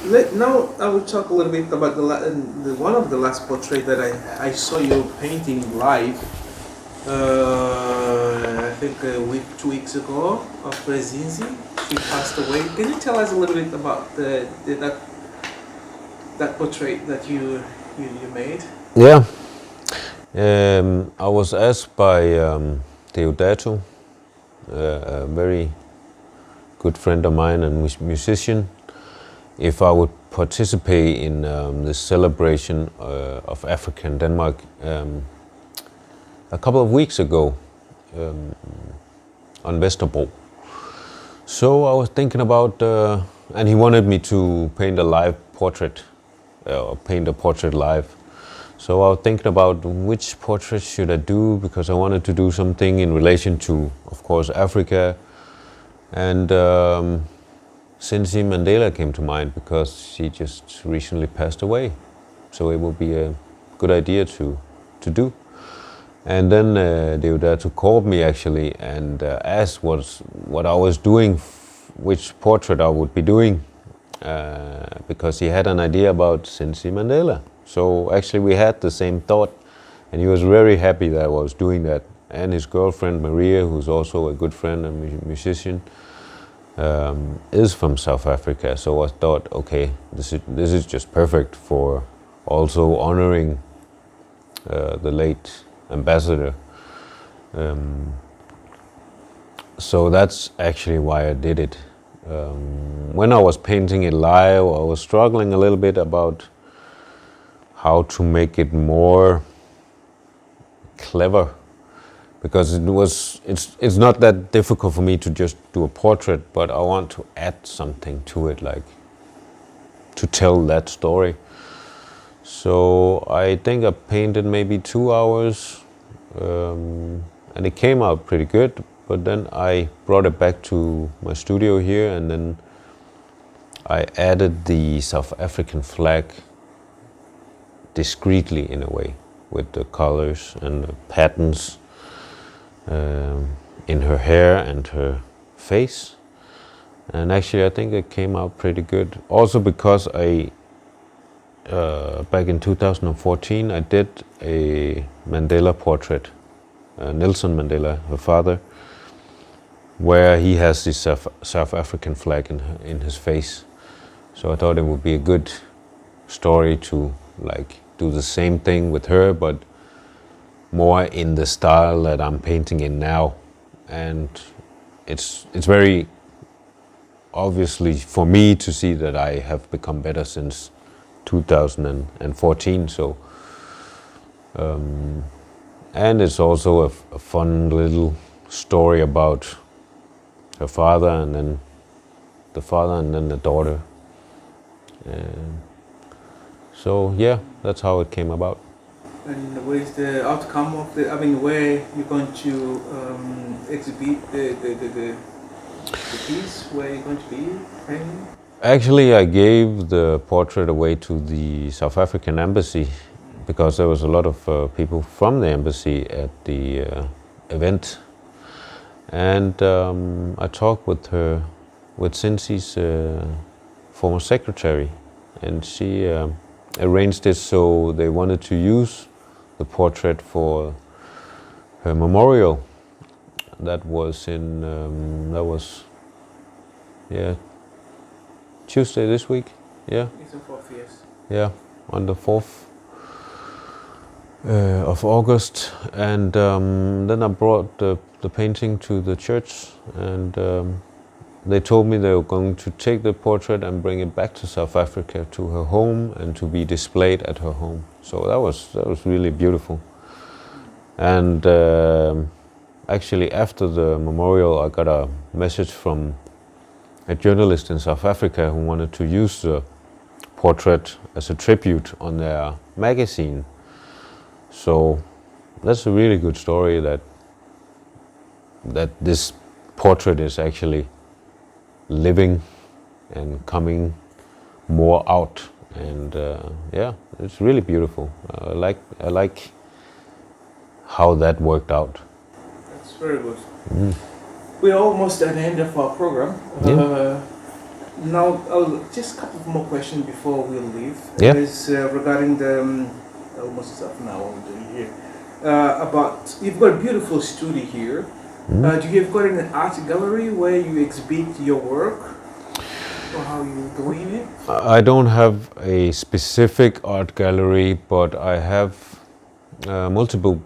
Now I will talk a little bit about the one of the last portrait that I saw you painting live. I think a week, 2 weeks ago, of Zinzi. She passed away. Can you tell us a little bit about that portrait that you made? Yeah, I was asked by Deodato, a very good friend of mine and musician, if I would participate in this celebration of Africa in Denmark a couple of weeks ago on Vesterbro. So I was thinking about, and he wanted me to paint a live portrait, paint a portrait live. So I was thinking about which portrait should I do, because I wanted to do something in relation to, of course, Africa. And Cincy Mandela came to mind because she just recently passed away. So it would be a good idea to do. And then Deodato called me actually and asked what I was doing, which portrait I would be doing, because he had an idea about Cincy Mandela. So actually we had the same thought, and he was very happy that I was doing that. And his girlfriend Maria, who's also a good friend and musician, is from South Africa. So I thought, okay, this is just perfect for also honoring the late ambassador. So that's actually why I did it. When I was painting it live, I was struggling a little bit about how to make it more clever, because it's not that difficult for me to just do a portrait, but I want to add something to it, like to tell that story. So I think I painted maybe 2 hours, and it came out pretty good. But then I brought it back to my studio here, and then I added the South African flag discreetly in a way, with the colors and the patterns in her hair and her face. And actually I think it came out pretty good. Also because back in 2014 I did a Mandela portrait, Nelson Mandela, her father, where he has this South African flag in his face. So I thought it would be a good story to like do the same thing with her, but more in the style that I'm painting in now. And it's very obviously for me to see that I have become better since 2014. So and it's also a fun little story about her father, and then the father, and then the daughter. So yeah, that's how it came about. And what is the outcome of the? I mean, where you're going to exhibit the piece? Where you're going to be painting? Actually, I gave the portrait away to the South African embassy, because there was a lot of people from the embassy at the event. And I talked with Cincy's former secretary, and she arranged it so they wanted to use the portrait for her memorial. That was Tuesday this week. Yeah. It's the 4th, yes. Yeah, on the 4th of August. And then I brought the painting to the church, and they told me they were going to take the portrait and bring it back to South Africa, to her home, and to be displayed at her home. So that was really beautiful. And actually after the memorial, I got a message from a journalist in South Africa who wanted to use the portrait as a tribute on their magazine. So that's a really good story, that this portrait is actually living and coming more out. And yeah, it's really beautiful. I like how that worked out. That's very good. We're almost at the end of our program. Yeah. Now, just a couple of more questions before we leave. Yeah. Is regarding the almost half an hour we're doing here. About you've got a beautiful studio here. Do you have got an art gallery where you exhibit your work, or how you doing it? I don't have a specific art gallery, but I have multiple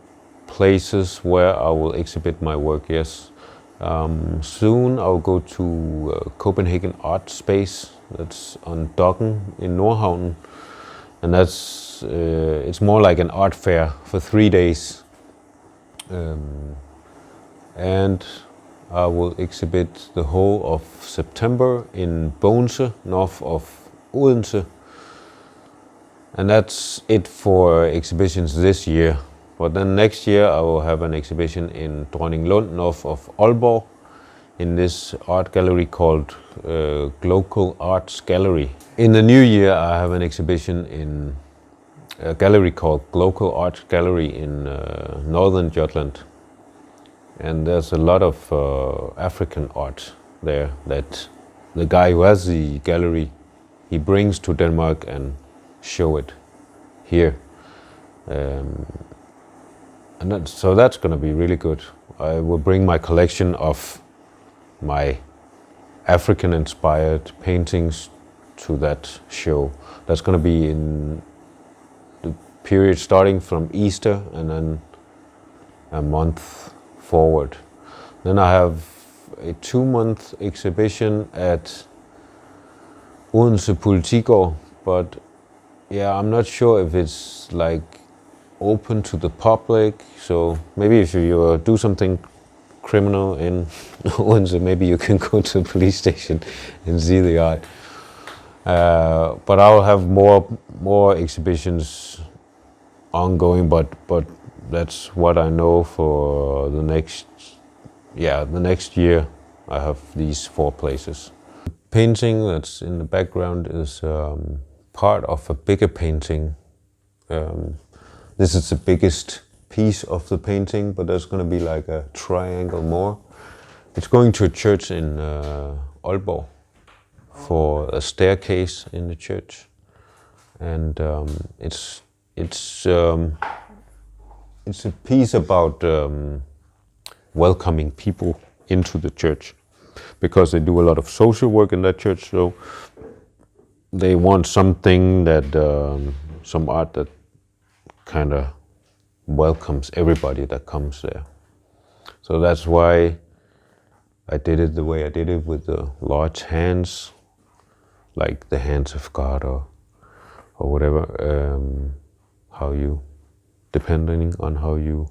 places where I will exhibit my work, yes. Soon I'll go to Copenhagen Art Space, that's on Dokken in Nordhavnen, and that's it's more like an art fair for 3 days. And I will exhibit the whole of September in Bogense, north of Odense. And that's it for exhibitions this year. But then next year I will have an exhibition in Dronninglund, north of Aalborg, in this art gallery called Local Arts Gallery. In the new year I have an exhibition in a gallery called Local Art Gallery in northern Jutland. And there's a lot of African art there that the guy who has the gallery, he brings to Denmark and show it here. So that's going to be really good. I will bring my collection of my African-inspired paintings to that show. That's going to be in the period starting from Easter and then a month forward. Then I have a 2-month exhibition at Odense Politigård, but yeah, I'm not sure if it's like open to the public. So maybe if you do something criminal in Odense, maybe you can go to the police station and see the art. But I'll have more exhibitions ongoing, but that's what I know for the next year. I have these 4 places. The painting that's in the background is part of a bigger painting. This is the biggest piece of the painting, but there's going to be like a triangle more. It's going to a church in Aalborg for a staircase in the church, and it's a piece about welcoming people into the church, because they do a lot of social work in that church. So they want something that some art that kind of welcomes everybody that comes there. So that's why I did it the way I did it, with the large hands, like the hands of God or whatever. Depending on how you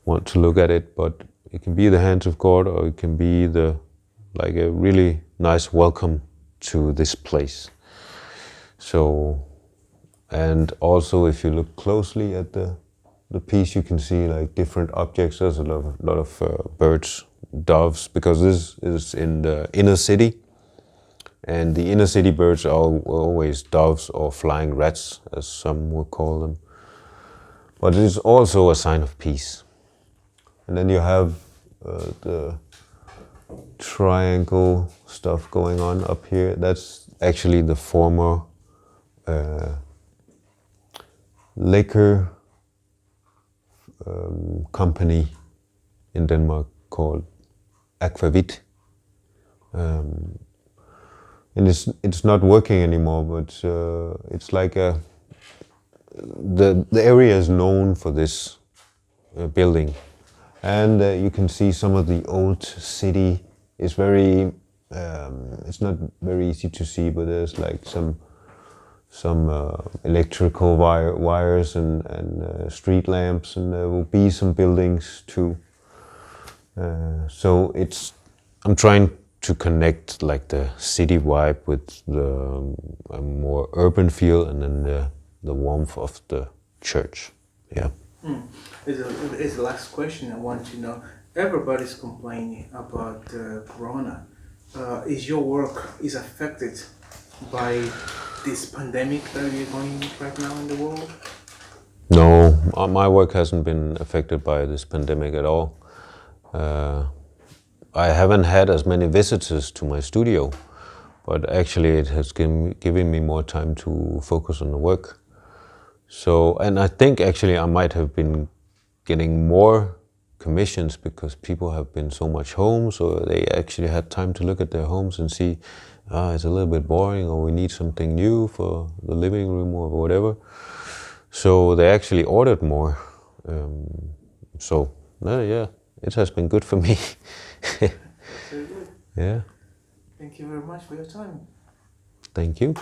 want to look at it, but it can be the hands of God, or it can be like a really nice welcome to this place. So, and also if you look closely at the piece, you can see like different objects. There's a lot of birds, doves, because this is in the inner city, and the inner city birds are always doves or flying rats, as some would call them. But it is also a sign of peace. And then you have the triangle stuff going on up here. That's actually the former liquor company in Denmark called Aquavit. And it's not working anymore, but it's like the area is known for this building, and you can see some of the old city is very. It's not very easy to see, but there's like some electrical wires and street lamps, and there will be some buildings too. So I'm trying to connect like the city vibe with the more urban feel, and then the warmth of the church. Yeah. As the last question, I want to know, everybody's complaining about Corona. Is your work is affected by this pandemic that we're going right now in the world? No, my work hasn't been affected by this pandemic at all. I haven't had as many visitors to my studio, but actually it has given me more time to focus on the work. So, and I think actually I might have been getting more commissions because people have been so much home, so they actually had time to look at their homes and see, it's a little bit boring, or we need something new for the living room or whatever. So they actually ordered more. So yeah, it has been good for me. Very good. Yeah. Thank you very much for your time. Thank you.